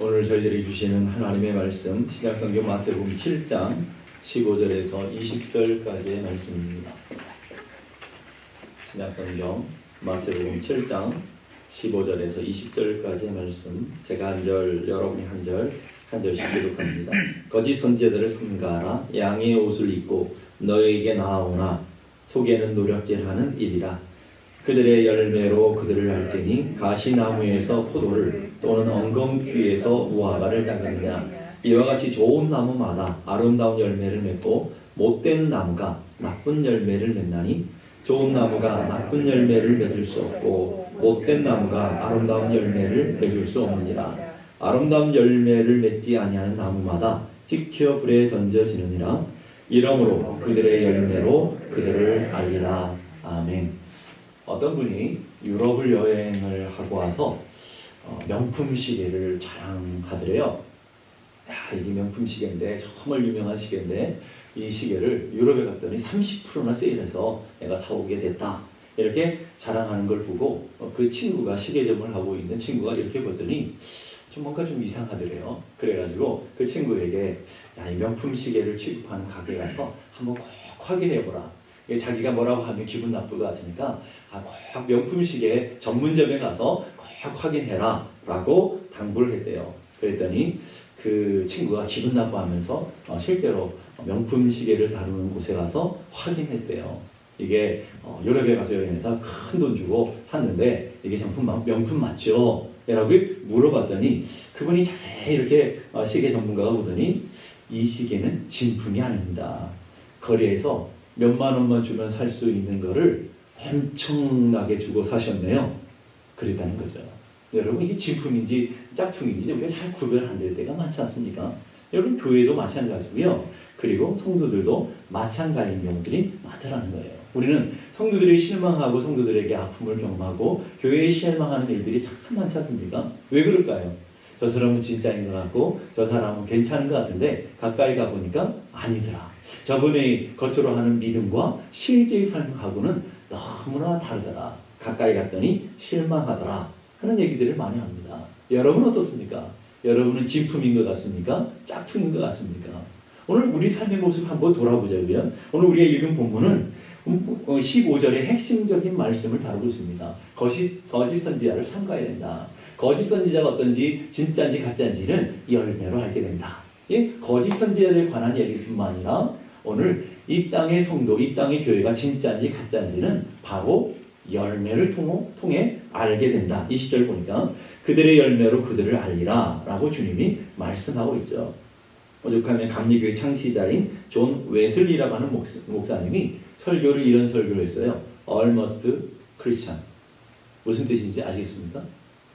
오늘 저희들이 주시는 하나님의 말씀 신약성경 마태복음 7장 15절에서 20절까지의 말씀입니다. 신약성경 마태복음 7장 15절에서 20절까지의 말씀, 제가 한 절, 여러분이 한 절, 한 절씩 기록합니다. 거짓 선지자들을 삼가라. 양의 옷을 입고 너에게 나아오나 속에는 노략질하는 일이라. 그들의 열매로 그들을 알 테니 가시나무에서 포도를 또는 엉겅퀴에서 무화과를 따겠느냐. 이와 같이 좋은 나무마다 아름다운 열매를 맺고 못된 나무가 나쁜 열매를 맺나니 좋은 나무가 나쁜 열매를 맺을 수 없고 못된 나무가 아름다운 열매를 맺을 수 없느니라. 아름다운 열매를 맺지 아니하는 나무마다 찍혀 불에 던져지느니라. 이러므로 그들의 열매로 그들을 알리라. 아멘. 어떤 분이 유럽을 여행을 하고 와서 명품 시계를 자랑하더래요. 야, 이게 명품 시계인데, 정말 유명한 시계인데 이 시계를 유럽에 갔더니 30%나 세일해서 내가 사오게 됐다, 이렇게 자랑하는 걸 보고 그 친구가, 시계점을 하고 있는 친구가 이렇게 보더니 좀 뭔가 좀 이상하더래요. 그래가지고 그 친구에게, 야, 이 명품 시계를 취급하는 가게 가서 한번 꼭 확인해보라. 자기가 뭐라고 하면 기분 나쁠 것 같으니까 꼭 명품 시계 전문점에 가서 꼭 확인해라 라고 당부를 했대요. 그랬더니 그 친구가 기분 나빠하면서 실제로 명품 시계를 다루는 곳에 가서 확인했대요. 이게 유럽에 가서 여행해서 큰 돈 주고 샀는데 이게 명품 맞죠? 라고 물어봤더니 그분이 자세히 이렇게 시계 전문가가 보더니 이 시계는 진품이 아닙니다. 거리에서 몇만 원만 주면 살 수 있는 거를 엄청나게 주고 사셨네요. 그랬다는 거죠. 여러분, 이게 진품인지 짝퉁인지 우리가 잘 구별 안 될 때가 많지 않습니까? 여러분, 교회도 마찬가지고요. 그리고 성도들도 마찬가지인 경우들이 많다는 거예요. 우리는 성도들이 실망하고 성도들에게 아픔을 경험하고 교회에 실망하는 일들이 참 많지 않습니까? 왜 그럴까요? 저 사람은 진짜인 것 같고 저 사람은 괜찮은 것 같은데 가까이 가보니까 아니더라. 저분의 겉으로 하는 믿음과 실제의 삶하고는 너무나 다르더라. 가까이 갔더니 실망하더라 하는 얘기들을 많이 합니다. 여러분은 어떻습니까? 여러분은 진품인 것 같습니까? 짝퉁인 것 같습니까? 오늘 우리 삶의 모습을 한번 돌아보자면, 오늘 우리가 읽은 본문은 15절의 핵심적인 말씀을 다루고 있습니다. 거짓 선지자를 삼가야 된다. 거짓 선지자가 어떤지, 진짜인지 가짜인지는 열매로 알게 된다. 예? 거짓 선지자들에 관한 얘기뿐만 아니라 오늘 이 땅의 성도, 이 땅의 교회가 진짜인지 가짜인지는 바로 열매를 통해 알게 된다. 20절 보니까 그들의 열매로 그들을 알리라 라고 주님이 말씀하고 있죠. 오죽하면 감리교회 창시자인 존 웨슬리라고 하는 목사님이 설교를 이런 설교를 했어요. Almost Christian. 무슨 뜻인지 아시겠습니까?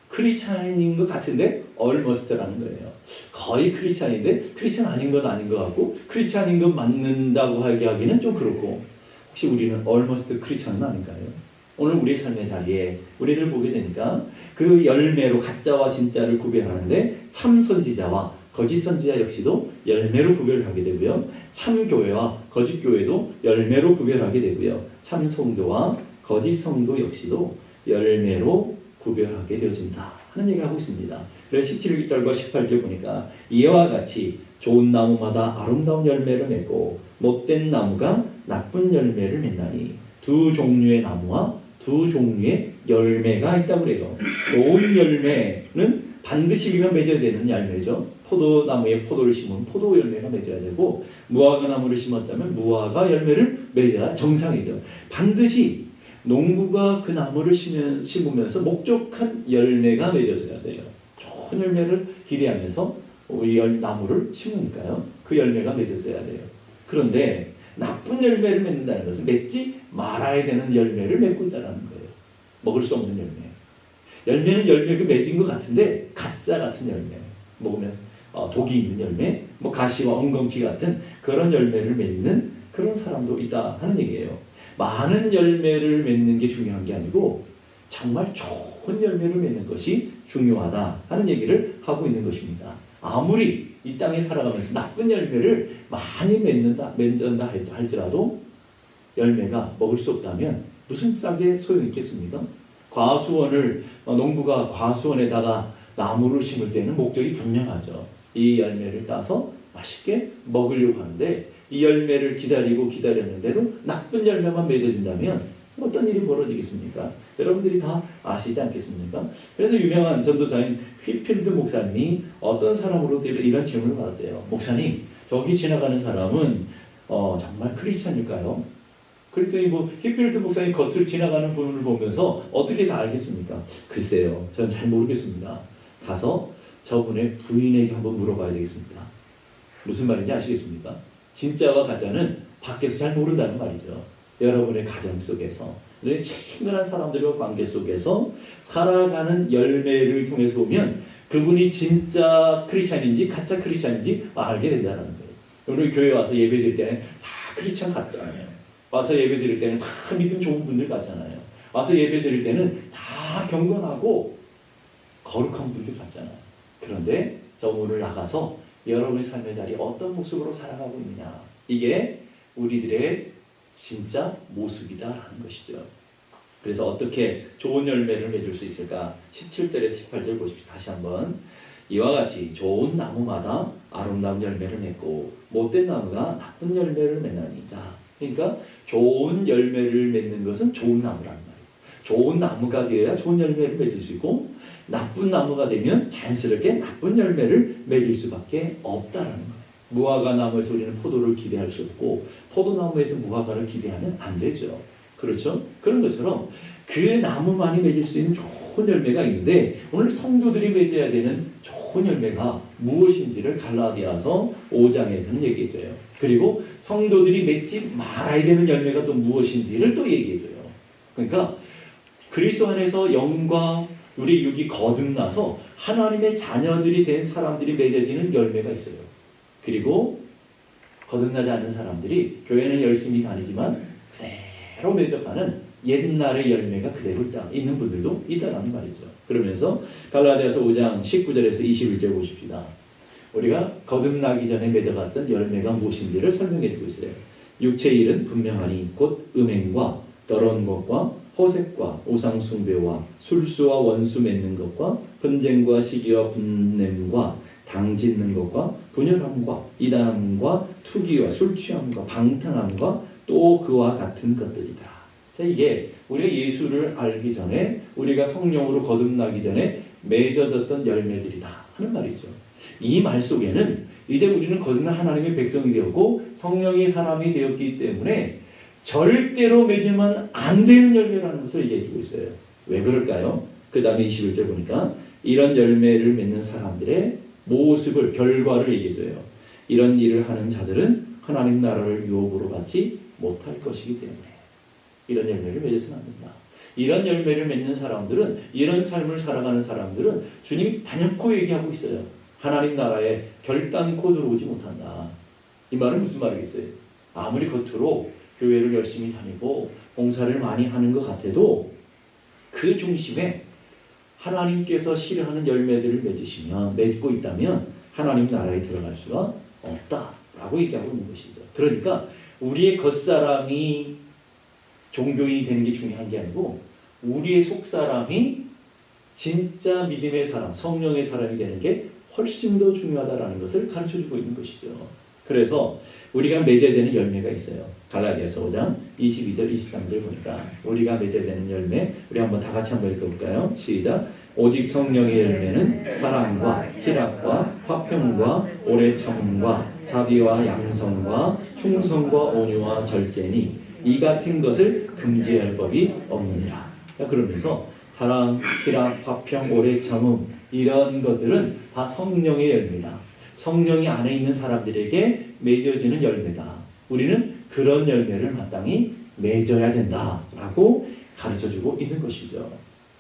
크리스찬인 것 같은데 almost라는 거예요. 거의 크리스찬인데 크리스찬 아닌 건 아닌 것 같고 크리스찬인 것 맞는다고 하기는 좀 그렇고, 혹시 우리는 almost 크리스찬은 아닌가요? 오늘 우리 삶의 자리에 우리를 보게 되니까 그 열매로 가짜와 진짜를 구별하는데 참 선지자와 거짓 선지자 역시도 열매로 구별하게 되고요. 참 교회와 거짓 교회도 열매로 구별하게 되고요. 참 성도와 거짓 성도 역시도 열매로 구별하게 되어진다 하는 얘기를 하고 있습니다. 그래서 17절과 18절 보니까 이와 같이 좋은 나무마다 아름다운 열매를 맺고 못된 나무가 나쁜 열매를 맺나니 두 종류의 나무와 두 종류의 열매가 있다고 그래요. 좋은 열매는 반드시 우리가 맺어야 되는 열매죠. 포도나무에 포도를 심으면 포도 열매가 맺어야 되고, 무화과 나무를 심었다면 무화과 열매를 맺어야 정상이죠. 반드시 농부가 그 나무를 심으면서 목적한 열매가 맺어져야 돼요. 좋은 열매를 기대하면서 우리 나무를 심으니까요. 그 열매가 맺어져야 돼요. 그런데 나쁜 열매를 맺는다는 것은 맺지 말아야 되는 열매를 맺고 있다는 거예요. 먹을 수 없는 열매. 열매는 열매가 맺은 것 같은데 가짜 같은 열매. 먹으면서 독이 있는 열매, 가시와 엉겅퀴 같은 그런 열매를 맺는 그런 사람도 있다 하는 얘기예요. 많은 열매를 맺는 게 중요한 게 아니고 정말 좋은 열매를 맺는 것이 중요하다 하는 얘기를 하고 있는 것입니다. 아무리 이 땅에 살아가면서 나쁜 열매를 많이 맺는다 할지라도 열매가 먹을 수 없다면 무슨 짝에 소용이 있겠습니까? 농부가 과수원에다가 나무를 심을 때는 목적이 분명하죠. 이 열매를 따서 맛있게 먹으려고 하는데 이 열매를 기다렸는데도 나쁜 열매만 맺어진다면 어떤 일이 벌어지겠습니까? 여러분들이 다 아시지 않겠습니까? 그래서 유명한 전도사인 휘필드 목사님이 어떤 사람으로부터 이런 질문을 받았대요. 목사님, 저기 지나가는 사람은 정말 크리스찬일까요? 그랬더니 휘필드 목사님 겉을 지나가는 분을 보면서 어떻게 다 알겠습니까? 글쎄요, 저는 잘 모르겠습니다. 가서 저분의 부인에게 한번 물어봐야 되겠습니다. 무슨 말인지 아시겠습니까? 진짜와 가짜는 밖에서 잘 모른다는 말이죠. 여러분의 가정 속에서, 친근한 사람들과 관계 속에서 살아가는 열매를 통해서 보면 그분이 진짜 크리스찬인지 가짜 크리스찬인지 알게 된다는 거예요. 우리 교회 와서 예배 드릴 때는 다 크리스찬 같잖아요. 와서 예배 드릴 때는 다 믿음 좋은 분들 같잖아요. 와서 예배 드릴 때는 다 경건하고 거룩한 분들 같잖아요. 그런데 저 문을 나가서 여러분의 삶의 자리에 어떤 모습으로 살아가고 있느냐, 이게 우리들의 진짜 모습이다라는 것이죠. 그래서 어떻게 좋은 열매를 맺을 수 있을까? 17절에서 18절 보십시오. 다시 한번. 이와 같이 좋은 나무마다 아름다운 열매를 맺고 못된 나무가 나쁜 열매를 맺나니. 자, 그러니까 좋은 열매를 맺는 것은 좋은 나무란 말이에요. 좋은 나무가 되어야 좋은 열매를 맺을 수 있고 나쁜 나무가 되면 자연스럽게 나쁜 열매를 맺을 수밖에 없다라는 거예요. 무화과 나무에서 우리는 포도를 기대할 수 없고 포도나무에서 무화과를 기대하면 안 되죠. 그렇죠? 그런 것처럼 그 나무만이 맺을 수 있는 좋은 열매가 있는데 오늘 성도들이 맺어야 되는 좋은 열매가 무엇인지를 갈라디아서 5장에서는 얘기해줘요. 그리고 성도들이 맺지 말아야 되는 열매가 또 무엇인지를 또 얘기해줘요. 그러니까 그리스도 안에서 영과 우리 육이 거듭나서 하나님의 자녀들이 된 사람들이 맺어지는 열매가 있어요. 그리고 거듭나지 않는 사람들이 교회는 열심히 다니지만 그대로 맺어가는 옛날의 열매가 그대로 있는 분들도 있다는 말이죠. 그러면서 갈라디아서 5장 19절에서 21절 보십시다. 우리가 거듭나기 전에 맺어갔던 열매가 무엇인지를 설명해주고 있어요. 육체의 일은 분명하니 곧 음행과 더러운 것과 허색과 우상숭배와 술수와 원수 맺는 것과 분쟁과 시기와 분냄과 당 짓는 것과 분열함과 이단함과 투기와 술취함과 방탕함과 또 그와 같은 것들이다. 자, 이게 우리가 예수를 알기 전에 우리가 성령으로 거듭나기 전에 맺어졌던 열매들이다 하는 말이죠. 이 말 속에는 이제 우리는 거듭난 하나님의 백성이 되었고 성령의 사람이 되었기 때문에 절대로 맺으면 안 되는 열매라는 것을 얘기해주고 있어요. 왜 그럴까요? 그 다음에 21절 보니까 이런 열매를 맺는 사람들의 모습을, 결과를 얘기해줘요. 이런 일을 하는 자들은 하나님 나라를 유업으로 받지 못할 것이기 때문에 이런 열매를 맺어서는 안 된다. 이런 열매를 맺는 사람들은, 이런 삶을 살아가는 사람들은 주님이 단연코 얘기하고 있어요. 하나님 나라에 결단코 들어오지 못한다. 이 말은 무슨 말이겠어요? 아무리 겉으로 교회를 열심히 다니고 봉사를 많이 하는 것 같아도 그 중심에 하나님께서 싫어하는 열매들을 맺고 있다면 하나님 나라에 들어갈 수가 없다라고 얘기하고 있는 것이죠. 그러니까 우리의 겉사람이 종교인이 되는 게 중요한 게 아니고 우리의 속사람이 진짜 믿음의 사람, 성령의 사람이 되는 게 훨씬 더 중요하다라는 것을 가르쳐주고 있는 것이죠. 그래서 우리가 맺어야 되는 열매가 있어요. 갈라디아서 5장 22절 23절 보니까 우리가 맺어야 되는 열매, 우리 한번 다 같이 한번 읽어볼까요? 시작. 오직 성령의 열매는 사랑과 희락과 화평과 오래 참음과 자비와 양성과 충성과 온유와 절제니 이 같은 것을 금지할 법이 없느니라. 그러면서 사랑, 희락, 화평, 오래 참음 이런 것들은 다 성령의 열매다. 성령이 안에 있는 사람들에게 맺어지는 열매다. 우리는 그런 열매를 마땅히 맺어야 된다라고 가르쳐주고 있는 것이죠.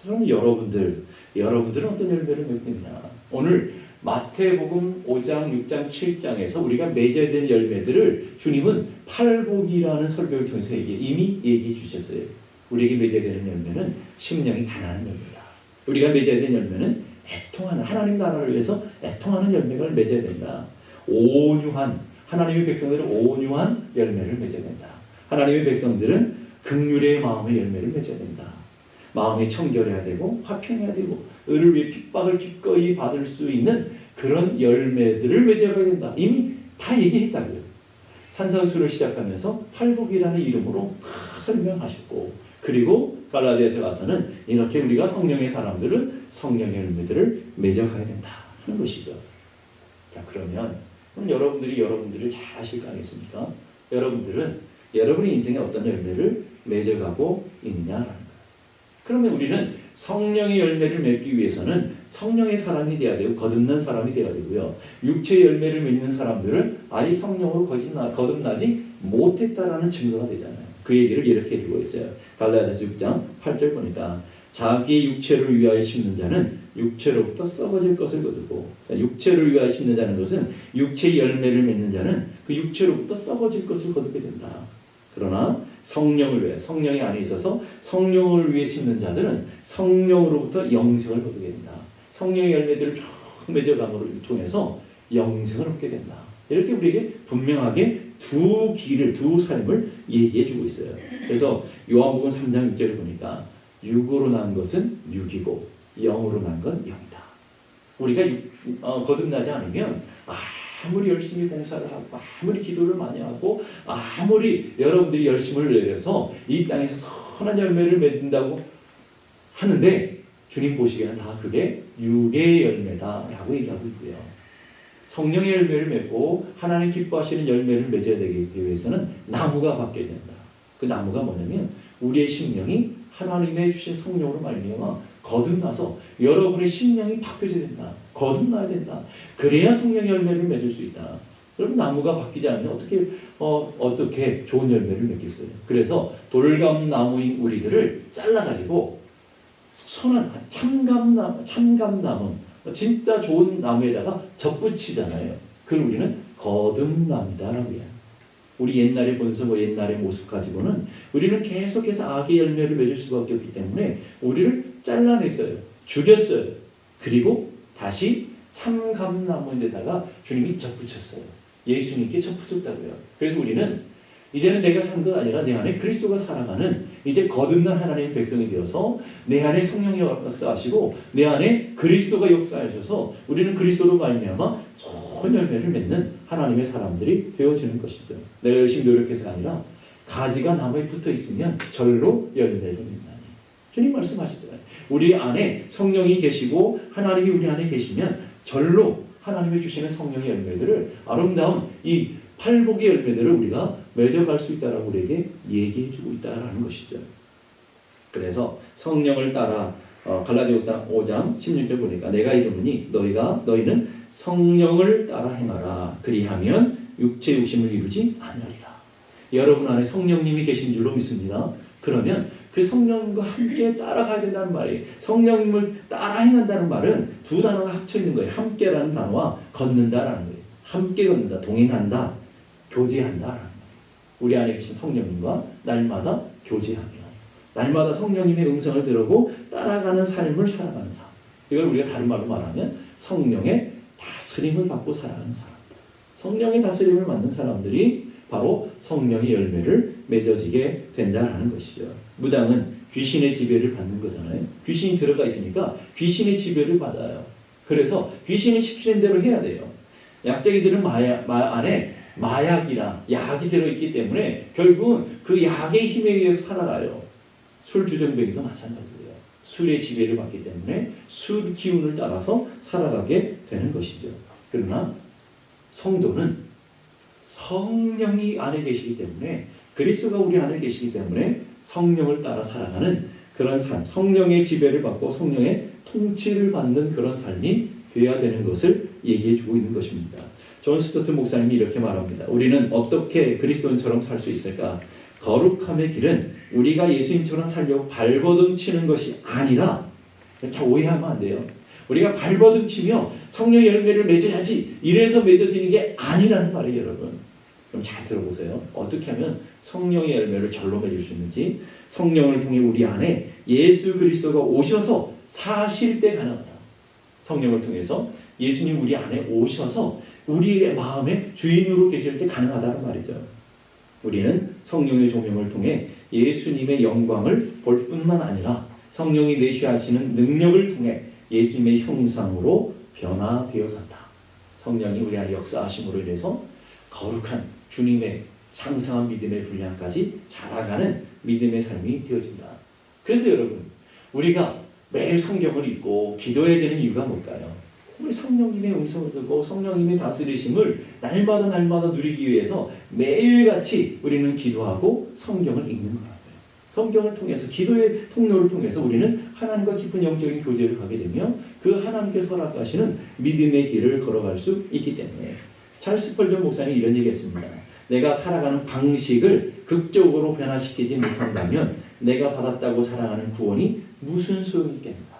그럼 여러분들은 어떤 열매를 맺고 있냐? 오늘 마태복음 5장, 6장, 7장에서 우리가 맺어야 되는 열매들을 주님은 팔복이라는 설교를 통해서 이미 얘기해 주셨어요. 우리에게 맺어야 되는 열매는 심령이 가난한 열매다. 우리가 맺어야 되는 열매는 애통하는, 하나님 나라를 위해서 애통하는 열매를 맺어야 된다. 온유한, 하나님의 백성들은 온유한 열매를 맺어야 된다. 하나님의 백성들은 긍휼의 마음의 열매를 맺어야 된다. 마음이 청결해야 되고 화평해야 되고 의를 위해 핍박을 기꺼이 받을 수 있는 그런 열매들을 맺어가야 된다. 이미 다 얘기했다고요. 산상수를 시작하면서 팔복이라는 이름으로 다 설명하셨고, 그리고 갈라디아서 가서는 이렇게 우리가 성령의 사람들은 성령의 열매들을 맺어가야 된다 하는 것이죠. 자, 그럼 여러분들이 여러분들을 잘 아실 거 아니겠습니까? 여러분들은 여러분의 인생에 어떤 열매를 맺어가고 있느냐라는 거예요. 그러면 우리는 성령의 열매를 맺기 위해서는 성령의 사람이 되어야 되고 거듭난 사람이 되어야 되고요. 육체의 열매를 맺는 사람들은 아예 성령으로 거듭나지 못했다라는 증거가 되잖아요. 그 얘기를 이렇게 해주고 있어요. 갈라디아서 6장 8절 보니까 자기의 육체를 위하여 심는 자는 육체로부터 썩어질 것을 거두고, 육체를 위하여 심는 자는 것은 육체의 열매를 맺는 자는 그 육체로부터 썩어질 것을 거두게 된다. 그러나 성령을 위해, 성령이 안에 있어서 성령을 위해 심는 자들은 성령으로부터 영생을 거두게 된다. 성령의 열매들을 쭉 맺어감으로 통해서 영생을 얻게 된다. 이렇게 우리에게 분명하게 두 길을, 두 삶을 얘기해 주고 있어요. 그래서 요한복음 3장 6절을 보니까 육으로 난 것은 육이고 영으로 난 건 영이다. 우리가 거듭나지 않으면 아무리 열심히 봉사를 하고 아무리 기도를 많이 하고 아무리 여러분들이 열심을 내려서 이 땅에서 선한 열매를 맺는다고 하는데 주님 보시기에는 다 그게 육의 열매다라고 얘기하고 있고요. 성령의 열매를 맺고 하나님 기뻐하시는 열매를 맺어야 되기 위해서는 나무가 바뀌어야 된다. 그 나무가 뭐냐면 우리의 심령이 하나님의 주신 성령으로 말미암아 거듭나서 여러분의 심령이 바뀌어야 된다. 거듭나야 된다. 그래야 성령의 열매를 맺을 수 있다. 여러분 나무가 바뀌지 않으면 어떻게 좋은 열매를 맺겠어요? 그래서 돌감나무인 우리들을 잘라가지고 선한 참감나무 진짜 좋은 나무에다가 접붙이잖아요. 그걸 우리는 거듭납니다라고 해요. 우리 옛날의 본성, 옛날의 모습 가지고는 우리는 계속해서 악의 열매를 맺을 수밖에 없기 때문에 우리를 잘라냈어요. 죽였어요. 그리고 다시 참감나무에다가 주님이 접붙였어요. 예수님께 접붙였다고요. 그래서 우리는 이제는 내가 산 것 아니라 내 안에 그리스도가 살아가는 이제 거듭난 하나님의 백성이 되어서 내 안에 성령이 역사하시고 내 안에 그리스도가 역사하셔서 우리는 그리스도로 말미암아 좋은 열매를 맺는 하나님의 사람들이 되어지는 것이죠. 내가 열심히 노력해서가 아니라 가지가 나무에 붙어 있으면 절로 열매를 맺나니. 주님 말씀하시잖아요. 우리 안에 성령이 계시고 하나님이 우리 안에 계시면 절로 하나님이 주시는 성령의 열매들을 아름다운 이 팔복의 열매들을 우리가 맺어갈 수 있다라고 우리에게 얘기해주고 있다라는 것이죠. 그래서 성령을 따라 갈라디아서 5장 16절 보니까 내가 이르노니 너희는 성령을 따라 행하라. 그리하면 육체의 욕심을 이루지 아니하리라. 여러분 안에 성령님이 계신 줄로 믿습니다. 그러면 그 성령과 함께 따라가야 된다는 말이에요. 성령님을 따라 행한다는 말은 두 단어가 합쳐 있는 거예요. 함께라는 단어와 걷는다라는 거예요. 함께 걷는다, 동행한다, 교제한다라는 거예요. 우리 안에 계신 성령님과 날마다 교제하며 날마다 성령님의 음성을 들으고 따라가는 삶을 살아가는 삶. 이걸 우리가 다른 말로 말하면 성령의 다스림을 받고 살아가는 사람들. 성령의 다스림을 받는 사람들이 바로 성령의 열매를 맺어지게 된다라는 것이죠. 무당은 귀신의 지배를 받는 거잖아요. 귀신이 들어가 있으니까 귀신의 지배를 받아요. 그래서 귀신이 시키는 대로 해야 돼요. 약쟁이들은 안에 마약이나 약이 들어있기 때문에 결국은 그 약의 힘에 의해서 살아가요. 술주정뱅이도 마찬가지고요. 술의 지배를 받기 때문에 술 기운을 따라서 살아가게 되는 것이죠. 그러나 성도는 성령이 안에 계시기 때문에 그리스도가 우리 안에 계시기 때문에 성령을 따라 살아가는 그런 삶, 성령의 지배를 받고 성령의 통치를 받는 그런 삶이 되어야 되는 것을 얘기해 주고 있는 것입니다. 존 스토트 목사님이 이렇게 말합니다. 우리는 어떻게 그리스도인처럼 살 수 있을까? 거룩함의 길은 우리가 예수님처럼 살려고 발버둥 치는 것이 아니라, 이렇게 오해하면 안 돼요. 우리가 발버둥 치며 성령의 열매를 맺어야지 이래서 맺어지는 게 아니라는 말이에요, 여러분. 그럼 잘 들어보세요. 어떻게 하면 성령의 열매를 절로 맺을 수 있는지, 성령을 통해 우리 안에 예수 그리스도가 오셔서 사실 때 가능하다. 성령을 통해서 예수님 우리 안에 오셔서 우리의 마음의 주인으로 계실 때 가능하다는 말이죠. 우리는 성령의 조명을 통해 예수님의 영광을 볼 뿐만 아니라 성령이 내주하시는 능력을 통해 예수님의 형상으로 변화되어간다. 성령이 우리 안에 역사하심으로 인해서 거룩한 주님의 장성한 믿음의 분량까지 자라가는 믿음의 삶이 되어진다. 그래서 여러분, 우리가 매일 성경을 읽고 기도해야 되는 이유가 뭘까요? 우리 성령님의 음성을 듣고 성령님의 다스리심을 날마다 누리기 위해서 매일같이 우리는 기도하고 성경을 읽는 거예요. 성경을 통해서, 기도의 통로를 통해서 우리는 하나님과 깊은 영적인 교제를 하게 되며 그 하나님께서 허락하시는 믿음의 길을 걸어갈 수 있기 때문에 찰스 스펄전 목사님이 이런 얘기했습니다. 내가 살아가는 방식을 극적으로 변화시키지 못한다면 내가 받았다고 자랑하는 구원이 무슨 소용이 있겠는가?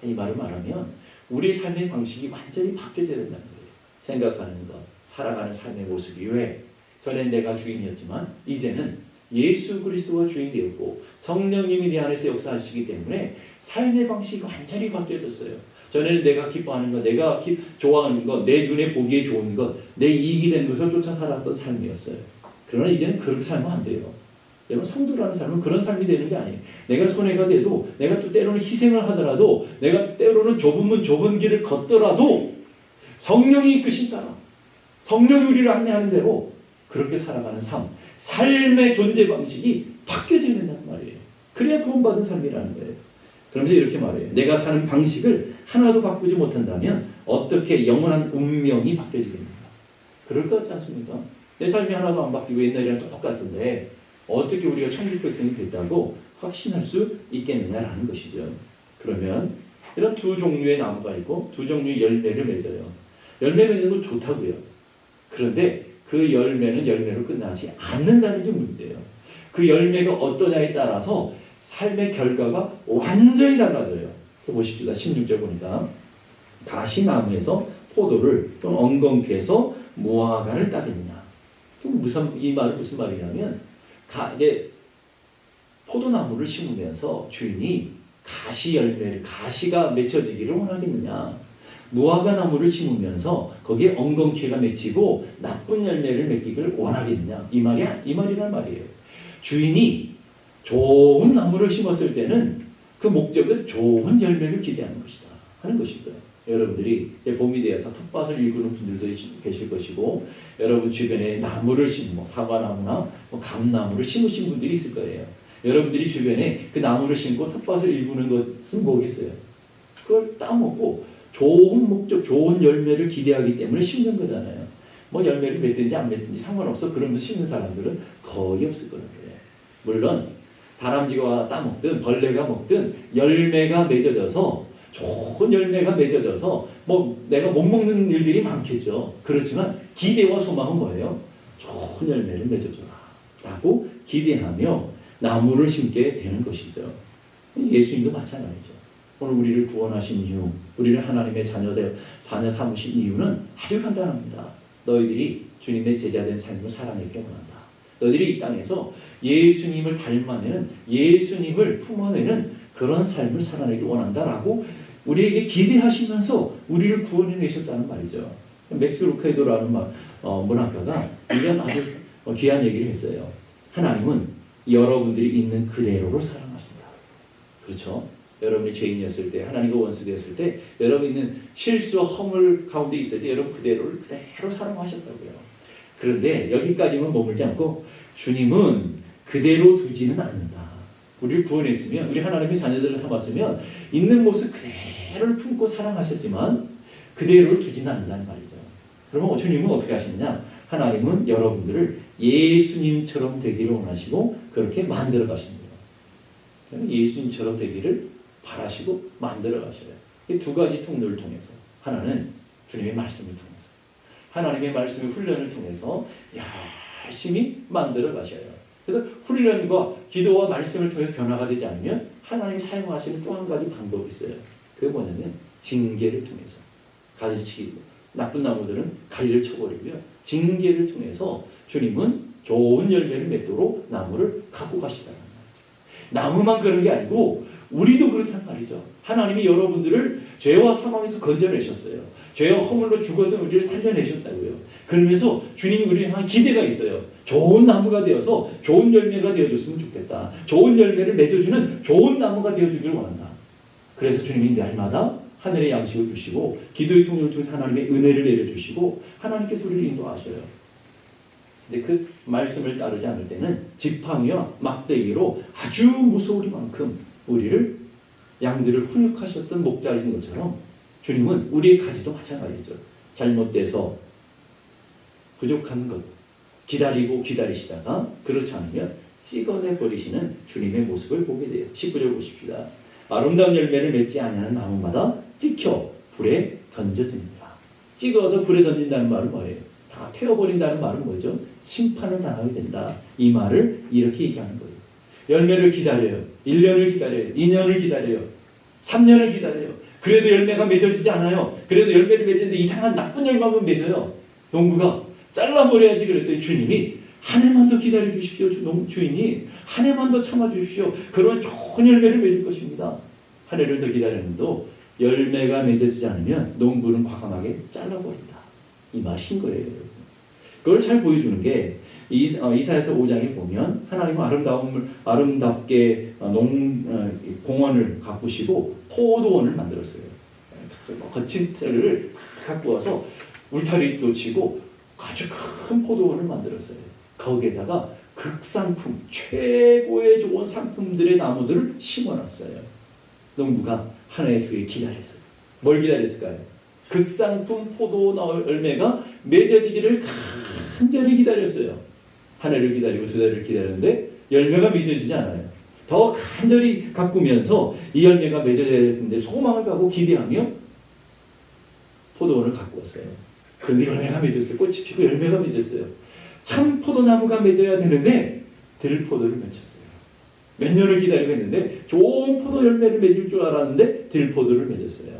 이 말을 말하면 우리 삶의 방식이 완전히 바뀌어져야 된다는 거예요. 생각하는 것, 살아가는 삶의 모습이 왜? 전엔 내가 주인이었지만 이제는 예수 그리스도가 주인이 되었고 성령님이 내 안에서 역사하시기 때문에 삶의 방식이 완전히 바뀌어졌어요. 전에는 내가 기뻐하는 것, 내가 좋아하는 것, 내 눈에 보기에 좋은 것, 내 이익이 되는 것을 쫓아 살았던 삶이었어요. 그러나 이제는 그렇게 살면 안 돼요. 여러분, 성도라는 삶은 그런 삶이 되는 게 아니에요. 내가 손해가 돼도, 내가 또 때로는 희생을 하더라도, 내가 때로는 좁은 길을 걷더라도 성령이 이끄신 따라, 성령이 우리를 안내하는 대로 그렇게 살아가는 삶, 삶의 존재 방식이 바뀌어져야 된다는 말이에요. 그래야 구원받은 삶이라는 거예요. 그러면서 이렇게 말해요. 내가 사는 방식을 하나도 바꾸지 못한다면 어떻게 영원한 운명이 바뀌어지겠는가? 그럴 것 같지 않습니까? 내 삶이 하나도 안 바뀌고 옛날이랑 똑같은데 어떻게 우리가 천국 백성이 됐다고 확신할 수 있겠느냐라는 것이죠. 그러면 이런 두 종류의 나무가 있고 두 종류의 열매를 맺어요. 열매 맺는 거 좋다고요. 그런데 그 열매는 열매로 끝나지 않는다는 게 문제예요. 그 열매가 어떠냐에 따라서 삶의 결과가 완전히 달라져요. 보십시오. 16절 보니까 가시나무에서 포도를 또는 엉겅퀴에서 무화과를 따겠느냐. 이 말은 무슨 말이냐면 이제 포도나무를 심으면서 주인이 가시가 맺혀지기를 원하겠느냐. 무화과 나무를 심으면서 거기에 엉겅퀴가 맺히고 나쁜 열매를 맺기를 원하겠느냐. 이 말이란 말이에요. 주인이 좋은 나무를 심었을 때는 그 목적은 좋은 열매를 기대하는 것이다 하는 것이고요. 여러분들이 봄이 되어서 텃밭을 일구는 분들도 계실 것이고 여러분 주변에 나무를 심고 사과나무나 감나무를 심으신 분들이 있을 거예요. 여러분들이 주변에 그 나무를 심고 텃밭을 일구는 것은 뭐겠어요? 그걸 따먹고 좋은 목적, 좋은 열매를 기대하기 때문에 심는 거잖아요. 뭐 열매를 맺든지 안 맺든지 상관없어. 그러면서 심는 사람들은 거의 없을 거예요. 물론 다람쥐가 따먹든 벌레가 먹든 열매가 맺어져서 좋은 열매가 맺어져서 뭐 내가 못 먹는 일들이 많겠죠. 그렇지만 기대와 소망은 뭐예요? 좋은 열매를 맺어줘라 라고 기대하며 나무를 심게 되는 것이죠. 예수님도 마찬가지죠. 오늘 우리를 구원하신 이유, 우리를 하나님의 자녀 삼으신 이유는 아주 간단합니다. 너희들이 주님의 제자된 삶을 살아내기 원한다. 너희들이 이 땅에서 예수님을 닮아내는, 예수님을 품어내는 그런 삶을 살아내기 원한다라고 우리에게 기대하시면서 우리를 구원해내셨다는 말이죠. 맥스 루카이도라는 문학가가 이런 아주 귀한 얘기를 했어요. 하나님은 여러분들이 있는 그대로를 사랑하신다. 그렇죠? 여러분이 죄인이었을 때, 하나님과 원수되었을 때, 여러분이 있는 실수와 허물 가운데 있을 때 여러분 그대로 사랑하셨다고요. 그런데 여기까지만 머물지 않고 주님은 그대로 두지는 않는다. 우리를 구원했으면, 우리 하나님의 자녀들을 삼았으면 있는 모습 그대로를 품고 사랑하셨지만 그대로를 두지는 않는다는 말이죠. 그러면 주님은 어떻게 하시느냐? 하나님은 여러분들을 예수님처럼 되기를 원하시고 그렇게 만들어 가십니다. 예수님처럼 되기를 바라시고 만들어 가셔요. 이 두 가지 통로를 통해서, 하나는 주님의 말씀을 통해서, 하나님의 말씀의 훈련을 통해서 열심히 만들어 가셔요. 그래서 훈련과 기도와 말씀을 통해 변화가 되지 않으면 하나님이 사용하시는 또 한 가지 방법이 있어요. 그게 뭐냐면 징계를 통해서, 가지치기, 나쁜 나무들은 가지를 쳐버리고요. 징계를 통해서 주님은 좋은 열매를 맺도록 나무를 갖고 가시다는 거예요. 나무만 그런 게 아니고 우리도 그렇단 말이죠. 하나님이 여러분들을 죄와 사망에서 건져내셨어요. 죄와 허물로 죽었던 우리를 살려내셨다고요. 그러면서 주님 우리를 향한 기대가 있어요. 좋은 나무가 되어서 좋은 열매가 되어줬으면 좋겠다. 좋은 열매를 맺어주는 좋은 나무가 되어주기를 원한다. 그래서 주님이 날마다 하늘의 양식을 주시고 기도의 통로를 통해서 하나님의 은혜를 내려주시고 하나님께서 우리를 인도하셔요. 근데 그 말씀을 따르지 않을 때는 지팡이와 막대기로 아주 무서우리만큼 우리를 양들을 훈육하셨던 목자인 것처럼 주님은 우리의 가지도 마찬가지죠. 잘못돼서 부족한 것 기다리고 기다리시다가 그렇지 않으면 찍어내 버리시는 주님의 모습을 보게 돼요. 19절 보십시다. 아름다운 열매를 맺지 아니하는 나무마다 찍혀 불에 던져집니다. 찍어서 불에 던진다는 말은 뭐예요? 다 태워버린다는 말은 뭐죠? 심판을 당하게 된다. 이 말을 이렇게 얘기하는 거예요. 열매를 기다려요. 1년을 기다려요. 2년을 기다려요. 3년을 기다려요. 그래도 열매가 맺어지지 않아요. 그래도 열매를 맺는데 이상한 나쁜 열매만 맺어요. 농부가 잘라버려야지 그랬더니 주님이 한 해만 더 기다려 주십시오. 주인이 한 해만 더 참아 주십시오. 그러면 좋은 열매를 맺을 것입니다. 한 해를 더 기다렸는데도 열매가 맺어지지 않으면 농부는 과감하게 잘라버린다. 이 말인 거예요. 여러분. 그걸 잘 보여주는 게 이사야서 5장에 보면 하나님은 아름답게 공원을 가꾸시고 포도원을 만들었어요. 거친 틀을 갖고 와서 울타리도 치고 아주 큰 포도원을 만들었어요. 거기에다가 극상품, 최고의 좋은 상품들의 나무들을 심어놨어요. 농부가 한 해 두 해 기다렸어요. 뭘 기다렸을까요? 극상품 포도 열매가 맺어지기를 간절히 기다렸어요. 한 해를 기다리고 두 달을 기다렸는데 열매가 맺어지지 않아요. 더 간절히 가꾸면서 이 열매가 맺어져야 되는데 소망을 갖고 기대하며 포도원을 갖고 왔어요. 그런데 열매가 맺었어요. 꽃이 피고 열매가 맺었어요. 참 포도나무가 맺어야 되는데 들포도를 맺혔어요. 몇 년을 기다리고 했는데 좋은 포도 열매를 맺을 줄 알았는데 들포도를 맺었어요.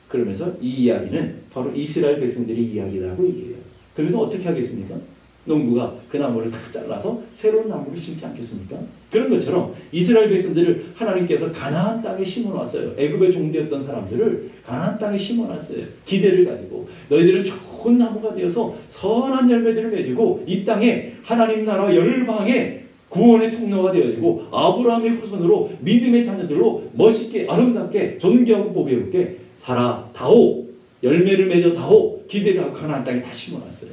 그러면서 이 이야기는 바로 이스라엘 백성들의 이야기라고 얘기해요. 그러면서 어떻게 하겠습니까? 농부가 그 나무를 다 잘라서 새로운 나무를 심지 않겠습니까? 그런 것처럼 이스라엘 백성들을 하나님께서 가나안 땅에 심어놨어요. 애굽의 종되었던 사람들을 가나안 땅에 심어놨어요. 기대를 가지고 너희들은 좋은 나무가 되어서 선한 열매들을 맺고 이 땅에 하나님 나라 열방의 구원의 통로가 되어지고 아브라함의 후손으로 믿음의 자녀들로 멋있게 아름답게 존귀하고 보배롭게 살아다오 열매를 맺어다오 기대를 하고 가나안 땅에 다 심어놨어요.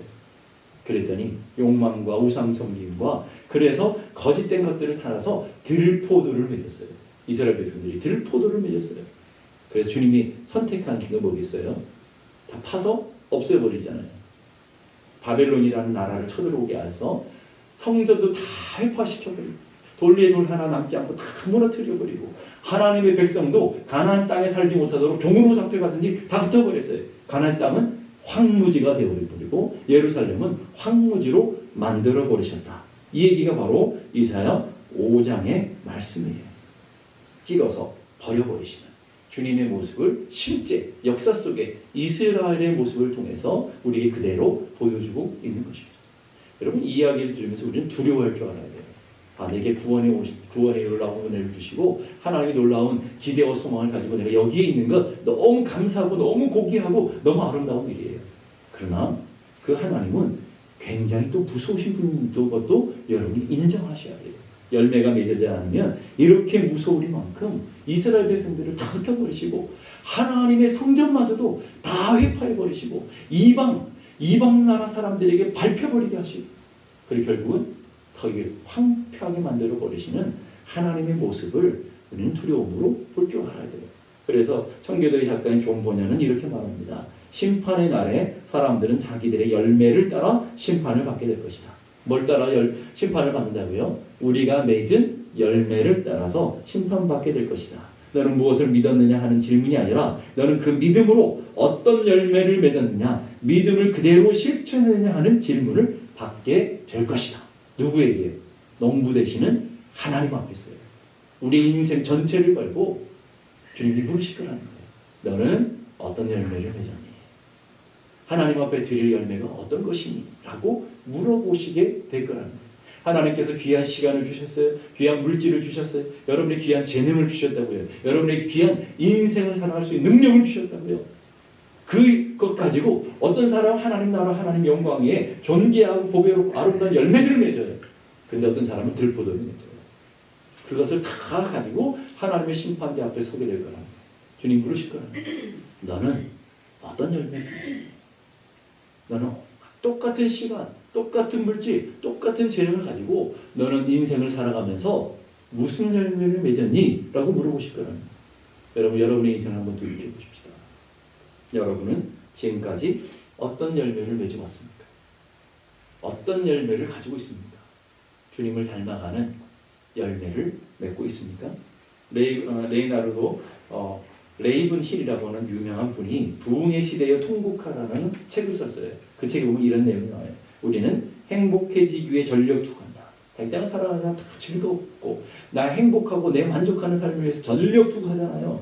그랬더니 욕망과 우상 섬김과 그래서 거짓된 것들을 따라서 들포도를 맺었어요. 이스라엘 백성들이 들포도를 맺었어요. 그래서 주님이 선택한 게 뭐겠어요? 다 파서 없애버리잖아요. 바벨론이라는 나라를 쳐들어오게 해서 성전도 다 회파시켜버리고 돌 위에 돌 하나 남지 않고 다 무너뜨려버리고 하나님의 백성도 가나안 땅에 살지 못하도록 종으로 잡혀가든지 다 흩어버렸어요. 가나안 땅은 황무지가 되어버리고 예루살렘은 황무지로 만들어버리셨다. 이 얘기가 바로 이사야 5장의 말씀이에요. 찍어서 버려버리시는 주님의 모습을 실제 역사 속에 이스라엘의 모습을 통해서 우리에게 그대로 보여주고 있는 것입니다. 여러분 이 이야기를 들으면서 우리는 두려워할 줄 알아야 돼요. 내게 구원의 놀라운 은혜를 주시고 하나님의 놀라운 기대와 소망을 가지고 내가 여기에 있는 것 너무 감사하고 너무 고귀하고 너무 아름다운 일이에요. 그러나 그 하나님은 굉장히 또 무서우신 분인 것도 여러분이 인정하셔야 돼요. 열매가 맺어지지 않으면 이렇게 무서우리만큼 이스라엘 백성들을 다 흩어버리시고 하나님의 성전마저도 다 회파해버리시고 이방 나라 사람들에게 밟혀버리게 하시고 그리고 결국은 거기를 황폐하게 만들어버리시는 하나님의 모습을 우리는 두려움으로 볼 줄 알아야 돼요. 그래서 청교도의 작가인 존 보냐는 이렇게 말합니다. 심판의 날에 사람들은 자기들의 열매를 따라 심판을 받게 될 것이다. 뭘 따라 심판을 받는다고요? 우리가 맺은 열매를 따라서 심판받게 될 것이다. 너는 무엇을 믿었느냐 하는 질문이 아니라 너는 그 믿음으로 어떤 열매를 맺었느냐 믿음을 그대로 실천했느냐 하는 질문을 받게 될 것이다. 누구에게요? 농부 되시는 하나님 앞에서요. 우리 인생 전체를 걸고 주님이 물으실 거라는 거예요. 너는 어떤 열매를 맺었니? 하나님 앞에 드릴 열매가 어떤 것이니? 라고 물어보시게 될 거라는 거예요. 하나님께서 귀한 시간을 주셨어요. 귀한 물질을 주셨어요. 여러분에게 귀한 재능을 주셨다고요. 여러분에게 귀한 인생을 살아갈 수 있는 능력을 주셨다고요. 그것 가지고 어떤 사람은 하나님 나라 하나님 영광 위에 존귀하고 보배롭고 아름다운 열매들을 맺어요. 근데 어떤 사람은 들포도를 맺어요. 그것을 다 가지고 하나님의 심판대 앞에 서게 될 거랍니다. 주님 부르실 거랍니다. 너는 어떤 열매를 맺어? 너는 똑같은 시간, 똑같은 물질, 똑같은 재능을 가지고 너는 인생을 살아가면서 무슨 열매를 맺었니? 라고 물어보실 거랍니다. 여러분, 여러분의 인생을 한번 돌이켜 보십시다. 여러분은 지금까지 어떤 열매를 맺어왔습니까? 어떤 열매를 가지고 있습니까? 주님을 닮아가는 열매를 맺고 있습니까? 레이나르도 레이븐 힐이라고 하는 유명한 분이 부흥의 시대의 통곡하라는 책을 썼어요. 그 책에 보면 이런 내용이 나와요. 우리는 행복해지기 위해 전력 투구한다. 당장 살아가는 사람 다 즐겁고 나 행복하고 내 만족하는 삶을 위해서 전력 투구하잖아요.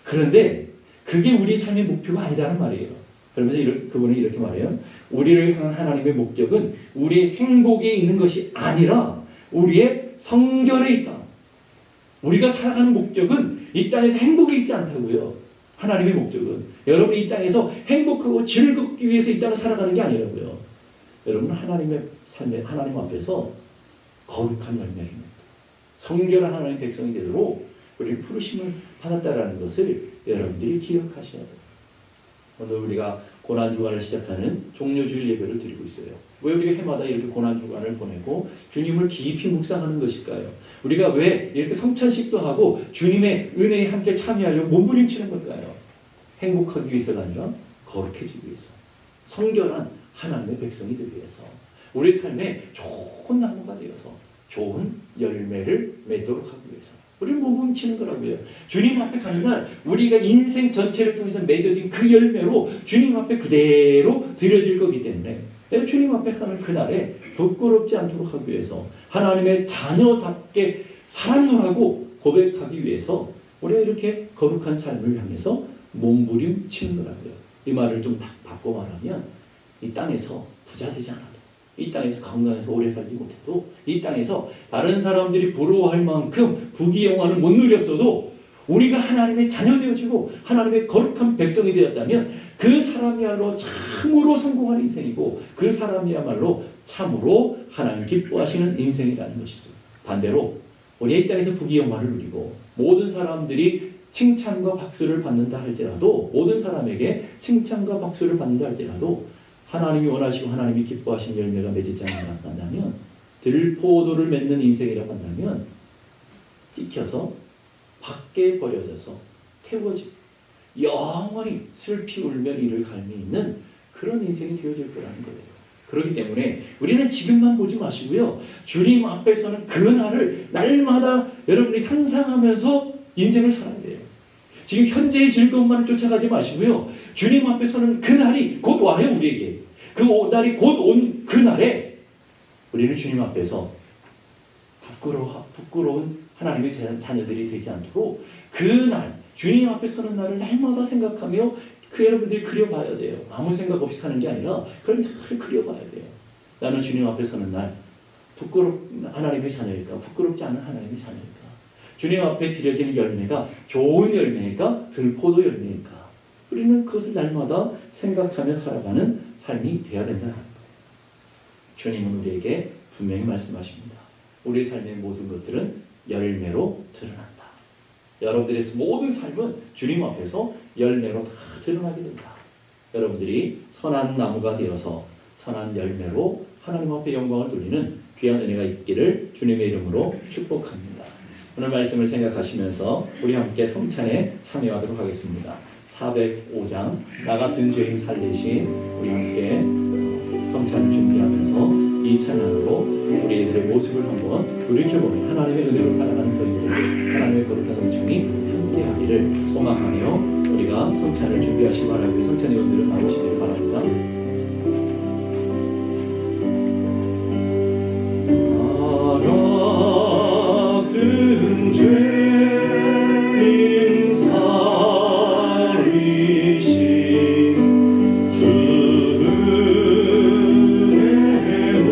그런데 그게 우리 삶의 목표가 아니다는 말이에요. 그러면서 그분은 이렇게 말해요. 우리를 향한 하나님의 목적은 우리의 행복에 있는 것이 아니라 우리의 성결에 있다. 우리가 살아가는 목적은 이 땅에서 행복이 있지 않다고요. 하나님의 목적은 여러분이 이 땅에서 행복하고 즐겁기 위해서 이 땅을 살아가는 게 아니라고요. 여러분은 하나님의 삶에 하나님 앞에서 거룩한 열매를 맺고 성결한 하나님의 백성이 되도록 우리를 부르심을 받았다라는 것을 여러분들이 기억하셔야 돼요. 오늘 우리가 고난주간을 시작하는 종료주일 예배를 드리고 있어요. 왜 우리가 해마다 이렇게 고난주간을 보내고 주님을 깊이 묵상하는 것일까요? 우리가 왜 이렇게 성찬식도 하고 주님의 은혜에 함께 참여하려고 몸부림치는 걸까요? 행복하기 위해서가 아니라 거룩해지기 위해서, 성결한 하나님의 백성이 되기 위해서, 우리 삶에 좋은 나무가 되어서 좋은 열매를 맺도록 하기 위해서 우리는 몸부림치는 거라고요. 주님 앞에 가는 날 우리가 인생 전체를 통해서 맺어진 그 열매로 주님 앞에 그대로 드려질 거기 때문에 내가 주님 앞에 가는 그날에 부끄럽지 않도록 하기 위해서 하나님의 자녀답게 살았노라고 고백하기 위해서 우리가 이렇게 거룩한 삶을 향해서 몸부림치는 거라고요. 이 말을 좀 바꿔 말하면 이 땅에서 부자 되지 않아도, 이 땅에서 건강해서 오래 살지 못해도, 이 땅에서 다른 사람들이 부러워할 만큼 부귀영화는 못 누렸어도 우리가 하나님의 자녀 되어지고 하나님의 거룩한 백성이 되었다면 그 사람이야말로 참으로 성공한 인생이고 그 사람이야말로 참으로 하나님 기뻐하시는 인생이라는 것이죠. 반대로 우리가 이 땅에서 부귀영화를 누리고 모든 사람들이 칭찬과 박수를 받는다 할지라도, 모든 사람에게 칭찬과 박수를 받는다 할지라도 하나님이 원하시고 하나님이 기뻐하시는 열매가 맺지 않는다면, 들포도를 맺는 인생이라고 한다면 찍혀서 밖에 버려져서 태워지고 영원히 슬피 울며 이를 갈미 있는 그런 인생이 되어질 거라는 거예요. 그렇기 때문에 우리는 지금만 보지 마시고요, 주님 앞에서는 그날을 날마다 여러분이 상상하면서 인생을 살아야 돼요. 지금 현재의 즐거움만을 쫓아가지 마시고요, 주님 앞에서는 그날이 곧 와요. 우리에게 그 날이 곧 온 그날에 우리는 주님 앞에서 부끄러운 하나님의 자녀들이 되지 않도록 그날 주님 앞에 서는 날을 날마다 생각하며 그 여러분들이 그려봐야 돼요. 아무 생각 없이 사는 게 아니라 그걸 늘 그려봐야 돼요. 나는 주님 앞에 서는 날 하나님의 자녀일까? 부끄럽지 않은 하나님의 자녀일까? 주님 앞에 드려지는 열매가 좋은 열매일까? 들포도 열매일까? 우리는 그것을 날마다 생각하며 살아가는 삶이 되어야 된다는 거예요. 주님은 우리에게 분명히 말씀하십니다. 우리 삶의 모든 것들은 열매로 드러난다. 여러분들의 모든 삶은 주님 앞에서 열매로 다 드러나게 된다. 여러분들이 선한 나무가 되어서 선한 열매로 하나님 앞에 영광을 돌리는 귀한 은혜가 있기를 주님의 이름으로 축복합니다. 오늘 말씀을 생각하시면서 우리 함께 성찬에 참여하도록 하겠습니다. 405장 나 같은 죄인 살리신, 우리 함께 성찬을 준비하면서 이 찬양으로 우리들의 모습을 한번 돌이켜보며 하나님의 은혜로 살아가는 저희들에게 하나님의 거룩한 은총이 함께하기를 소망하며 우리가 성찬을 준비하시기 바라고, 성찬 의원들은 나오시길 바랍니다. 나 같은 죄인 살리신 주 은혜로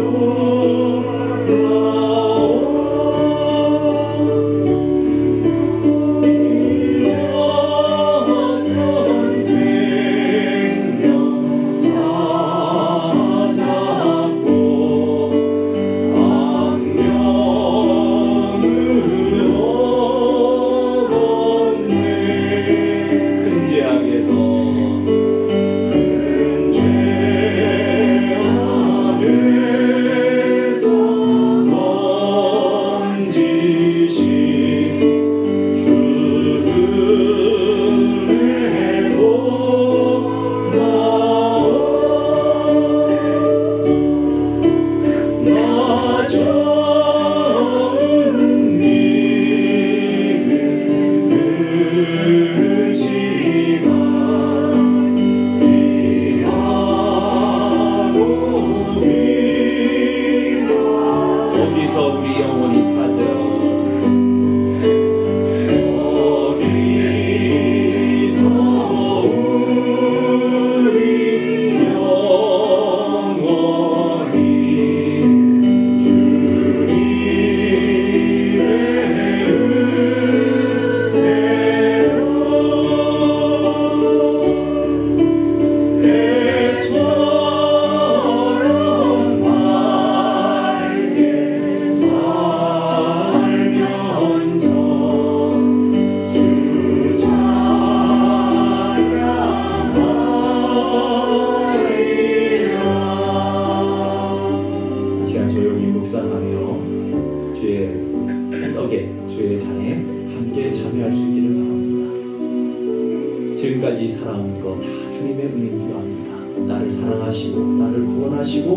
지금까지 살아온 거 다 주님의 은혜인 줄 압니다. 나를 사랑하시고 나를 구원하시고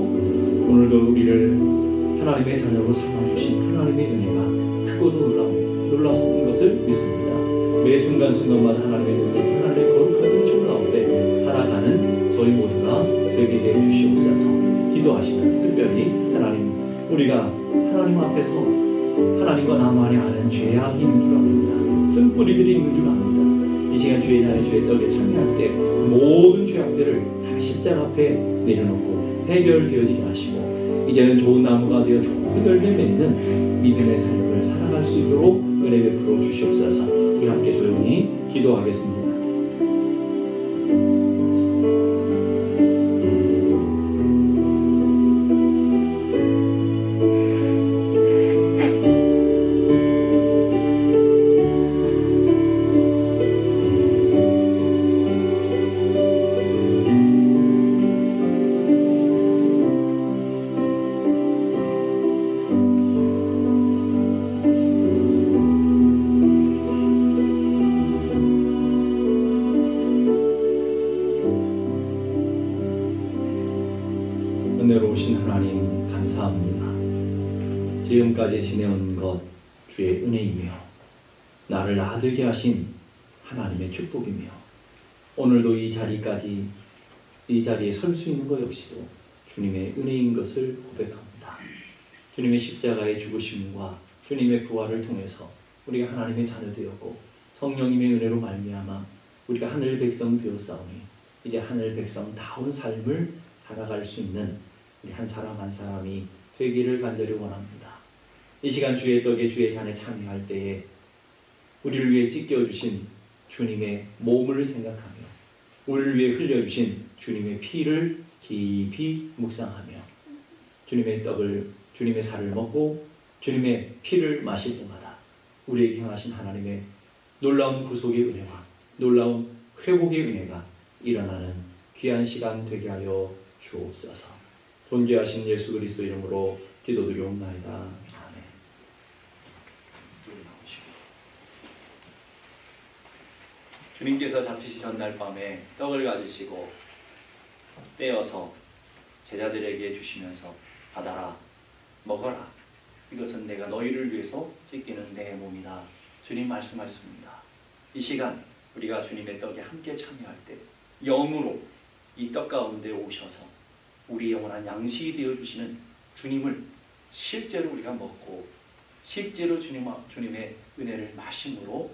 오늘도 우리를 하나님의 자녀로 삼아주신 하나님의 은혜가 크고도 놀라운 것을 믿습니다. 매 순간순간마다 하나님의 능력, 하나님의 거룩한 은총 가운데 살아가는 저희 모두가 되게 해 주시옵소서. 기도하시면서 특별히 하나님, 우리가 하나님 앞에서 하나님과 나만이 아는 죄악이 있는 줄 압니다. 쓴뿌리들이 있는 줄 압니다. 이 시간 주의 잔의 주의 떡에 참여할 때 모든 죄악들을 다 십자가 앞에 내려놓고 해결되어지게 하시고 이제는 좋은 나무가 되어 좋은 열매 맺는 믿음의 삶을 살아갈 수 있도록 은혜 베풀어 주시옵소서. 우리 함께 조용히 기도하겠습니다. 은혜로우신 하나님 감사합니다. 지금까지 지내온 것 주의 은혜이며 나를 나들게 하신 하나님의 축복이며 오늘도 이 자리까지 이 자리에 설 수 있는 것 역시도 주님의 은혜인 것을 고백합니다. 주님의 십자가의 죽으심과 주님의 부활을 통해서 우리가 하나님의 자녀 되었고 성령님의 은혜로 말미암아 우리가 하늘 백성 되었사오니 이제 하늘 백성다운 삶을 살아갈 수 있는 우리 한 사람 한 사람이 되기를 간절히 원합니다. 이 시간 주의 떡에 주의 잔에 참여할 때에 우리를 위해 찢겨주신 주님의 몸을 생각하며 우리를 위해 흘려주신 주님의 피를 깊이 묵상하며 주님의 떡을 주님의 살을 먹고 주님의 피를 마실 때마다 우리에게 향하신 하나님의 놀라운 구속의 은혜와 놀라운 회복의 은혜가 일어나는 귀한 시간 되게 하여 주옵소서. 존귀하신 예수 그리스도 이름으로 기도드리옵나이다. 아멘. 주님께서 잡히시 전날 밤에 떡을 가지시고 떼어서 제자들에게 주시면서 받아라, 먹어라. 이것은 내가 너희를 위해서 찢기는 내 몸이다. 주님 말씀하셨습니다. 이 시간 우리가 주님의 떡에 함께 참여할 때 영으로 이 떡 가운데 오셔서 우리 영원한 양식이 되어주시는 주님을 실제로 우리가 먹고 실제로 주님의 은혜를 마심으로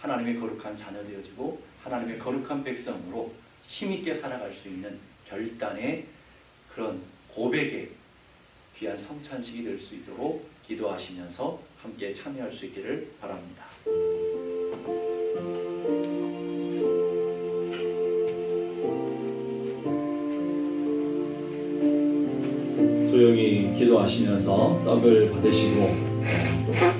하나님의 거룩한 자녀 되어지고 하나님의 거룩한 백성으로 힘있게 살아갈 수 있는 결단의 그런 고백의 귀한 성찬식이 될 수 있도록 기도하시면서 함께 참여할 수 있기를 바랍니다. 조용히 기도하시면서 떡을 받으시고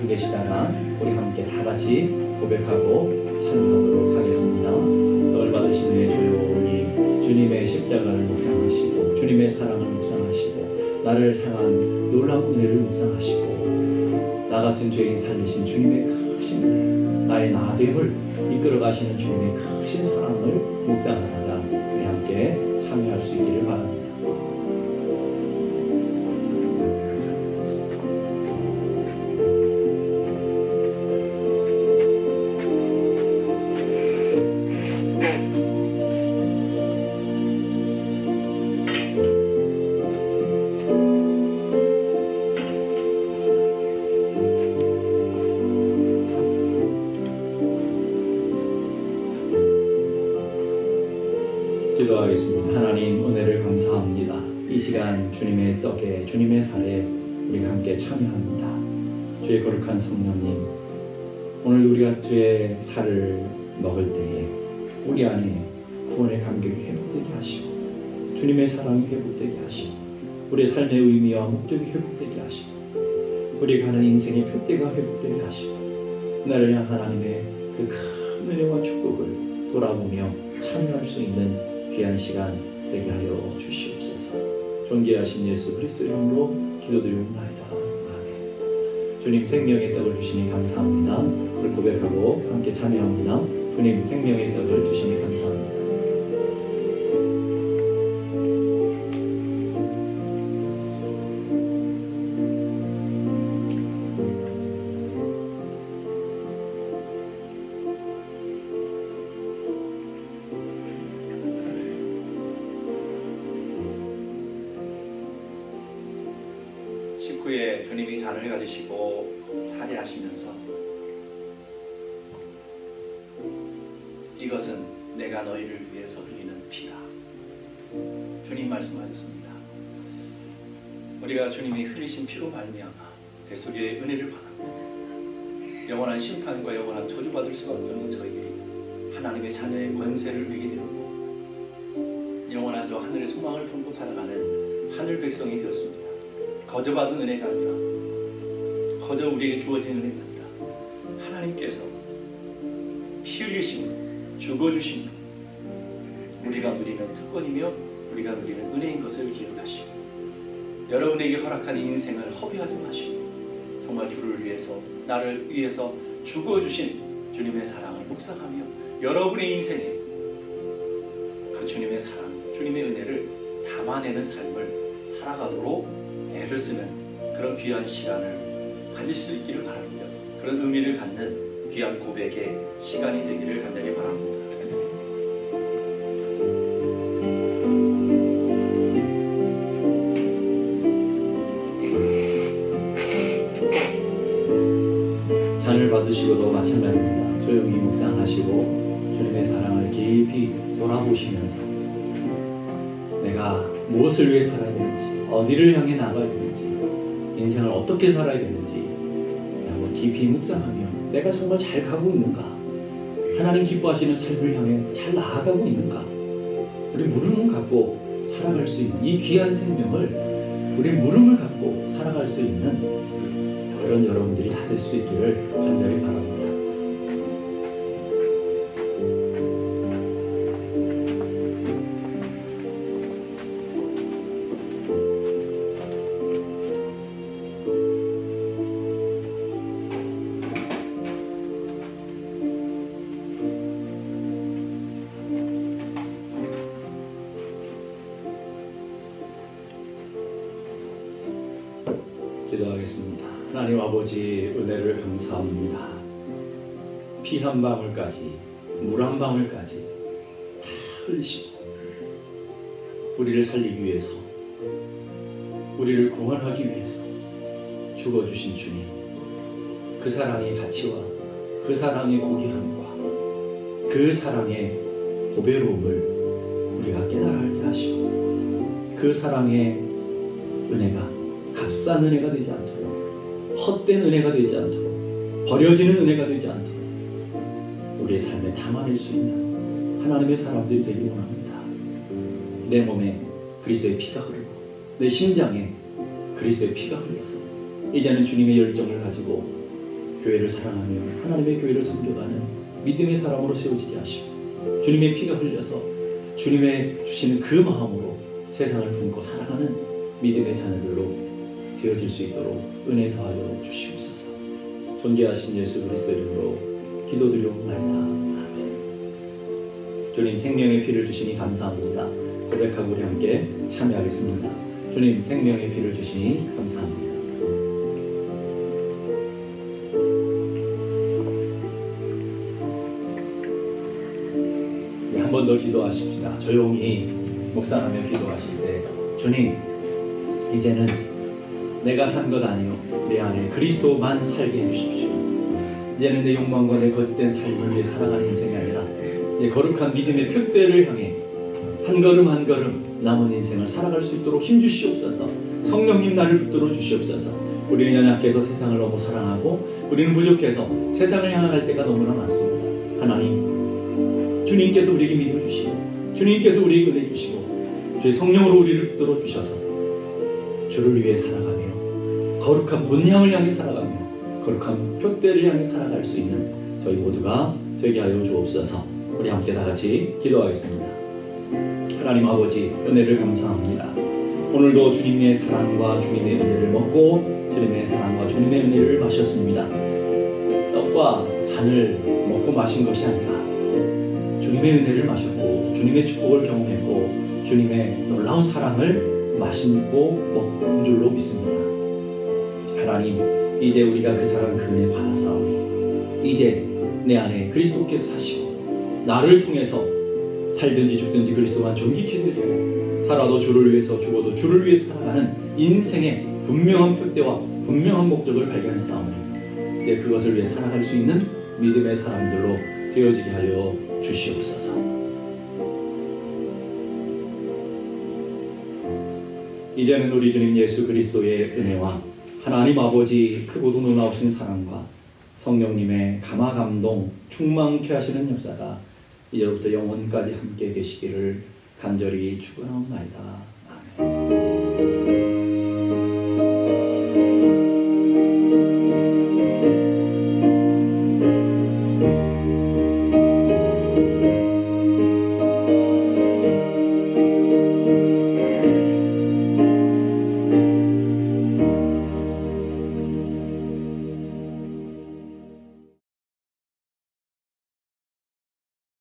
계시다가 우리 함께 다 같이 고백하고 참여하도록 하겠습니다. 떡을 받으신 후에 주님의 십자가를 묵상하시고 주님의 사랑을 묵상하시고 나를 향한 놀라운 은혜를 묵상하시고 나 같은 죄인 살리신 주님의 크신 은혜, 나의 나됨을 이끌어 가시는 주님의 크신 사랑을 묵상하다가 우리 함께 참여할 수 있기를 바랍니다. 기도하겠습니다. 하나님 은혜를 감사합니다. 이 시간 주님의 떡에 주님의 살에 우리가 함께 참여합니다. 주의 거룩한 성령님, 오늘 우리가 주의 살을 먹을 때에 우리 안에 구원의 감격이 회복되게 하시고 주님의 사랑이 회복되게 하시고 우리의 삶의 의미와 목적이 회복되게 하시고 우리가 하는 인생의 표대가 회복되게 하시고 나를 향한 하나님의 그 큰 은혜와 축복을 돌아보며 참여할 수 있는 귀한 시간 되게 하여 주시옵소서. 존귀하신 예수 그리스도의 이름으로 기도드리옵나이다. 아멘. 주님 생명의 떡을 주시니 감사합니다. 그걸 고백하고 함께 참여합니다. 주님 생명의 떡을 주시니 감사합니다. 식후에 주님이 잔을 가지시고 살해하시면서 이것은 내가 너희를 위해서 흘리는 피다. 주님 말씀하셨습니다. 우리가 주님이 흘리신 피로 말미암아 대속의 은혜를 받았고 영원한 심판과 영원한 저주받을 수밖에 없는 저희들이 하나님의 자녀의 권세를 누리게 되었고 영원한 저 하늘의 소망을 품고 살아가는 하늘 백성이 되었습니다. 거저 받은 은혜가 아니라 거저 우리에게 주어진 은혜가 아니라 하나님께서 피 흘리심으로 죽어주심으로 우리가 누리는 특권이며 우리가 누리는 은혜인 것을 기억하시고 여러분에게 허락한 인생을 허비하지 마시고 정말 주를 위해서 나를 위해서 죽어주신 주님의 사랑을 묵상하며 여러분의 인생에 그 주님의 사랑, 주님의 은혜를 담아내는 삶을 살아가도록 애를 쓰는 그런 귀한 시간을 가질 수 있기를 바랍니다. 그런 의미를 갖는 귀한 고백의 시간이 되기를 간절히 바랍니다. 잔을 받으시고도 마찬가지입니다. 조용히 묵상하시고 주님의 사랑을 깊이 돌아보시면서 내가 무엇을 위해 살아야 되는지 어디를 향해 나가야 되는지 인생을 어떻게 살아야 되는지 한번 깊이 묵상하며 내가 정말 잘 가고 있는가, 하나님 기뻐하시는 삶을 향해 잘 나아가고 있는가, 우리 물음을 갖고 살아갈 수 있는 이 귀한 생명을 우리 물음을 갖고 살아갈 수 있는 그런 여러분들이 다 될 수 있기를 간절히 바랍니다. 기도하겠습니다. 하나님 아버지 은혜를 감사합니다. 피 한 방울까지 물 한 방울까지 다 흘리시고 우리를 살리기 위해서 우리를 구원하기 위해서 죽어주신 주님, 그 사랑의 가치와 그 사랑의 고귀함과 그 사랑의 보배로움을 우리가 깨달게 하시고 그 사랑의 은혜가 값싼 은혜가 되지 않도록, 헛된 은혜가 되지 않도록, 버려지는 은혜가 되지 않도록 우리의 삶에 담아낼 수 있는 하나님의 사람들이 되기 원합니다. 내 몸에 그리스도의 피가 흐르고 내 심장에 그리스도의 피가 흘러서 이제는 주님의 열정을 가지고 교회를 사랑하며 하나님의 교회를 섬겨가는 믿음의 사람으로 세워지게 하시고 주님의 피가 흘려서 주님의 주시는 그 마음으로 세상을 품고 살아가는 믿음의 자녀들로 되어질 수 있도록 은혜 더하여 주시옵소서. 존귀하신 예수 그리스도 이름으로 기도드리옵나이다. 아멘. 주님 생명의 피를 주시니 감사합니다. 고백하고 우리 함께 참여하겠습니다. 주님 생명의 피를 주시니 감사합니다. 한 번 더 기도하십시다. 조용히 묵상하며 기도하실 때 주님 이제는 내가 산 것 아니요 내 안에 그리스도만 살게 해주십시오. 이제는 내 욕망과 내 거짓된 삶을 위해 살아가는 인생이 아니라 내 거룩한 믿음의 표대를 향해 한 걸음 한 걸음 남은 인생을 살아갈 수 있도록 힘주시옵소서. 성령님 나를 붙들어 주시옵소서. 우리는 연약해서 세상을 너무 사랑하고 우리는 부족해서 세상을 향할 때가 너무나 많습니다. 하나님 주님께서 우리에게 믿음 주시고 주님께서 우리에게 은혜 주시고 주의 성령으로 우리를 붙들어 주셔서 주를 위해 살아가며 거룩한 본향을 향해 살아가며 거룩한 표대를 향해 살아갈 수 있는 저희 모두가 되게 하여 주옵소서. 우리 함께 다 같이 기도하겠습니다. 하나님 아버지 은혜를 감사합니다. 오늘도 주님의 사랑과 주님의 은혜를 먹고 주님의 사랑과 주님의 은혜를 마셨습니다. 떡과 잔을 먹고 마신 것이 아니라 주님의 은혜를 마셨고 주님의 축복을 경험했고 주님의 놀라운 사랑을 마시고 먹은 줄로 믿습니다. 하나님 이제 우리가 그 사랑 그 은혜 받았사오니 이제 내 안에 그리스도께서 사시고 나를 통해서 살든지 죽든지 그리스도만 존귀케 되고 살아도 주를 위해서 죽어도 주를 위해 살아가는 인생의 분명한 표대와 분명한 목적을 발견했사오니 이제 그것을 위해 살아갈 수 있는 믿음의 사람들로 되어지게 하여 주시옵소서. 이제는 우리 주님 예수 그리스도의 은혜와 하나님 아버지 크고도 놀라우신 사랑과 성령님의 감화 감동 충만케 하시는 역사가 이제부터 영원까지 함께 계시기를 간절히 축원하옵나이다. 아멘.